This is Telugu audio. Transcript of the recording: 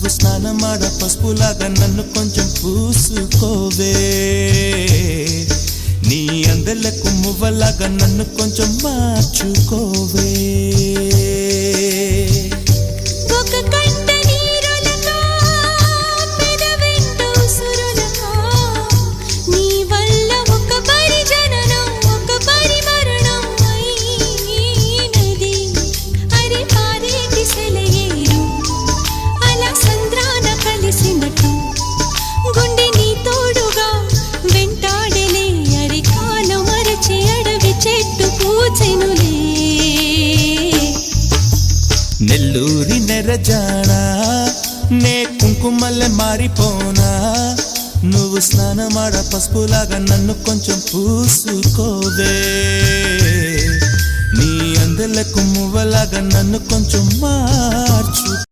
నువ్వు స్నానమాడ పసుపులాగా నన్ను కొంచెం పూసుకోవే నీ అందెలకు మువ్వలాగా నన్ను కొంచెం మార్చుకోవే నెల్లూరి నెరజానా నే కుంకుమల్లె మారిపోనా నువ్వు స్నానమాడ పసుపులాగా నన్ను కొంచెం పూసుకోవే నీ అందెలకు మువ్వలాగా నన్ను కొంచెం మార్చుకో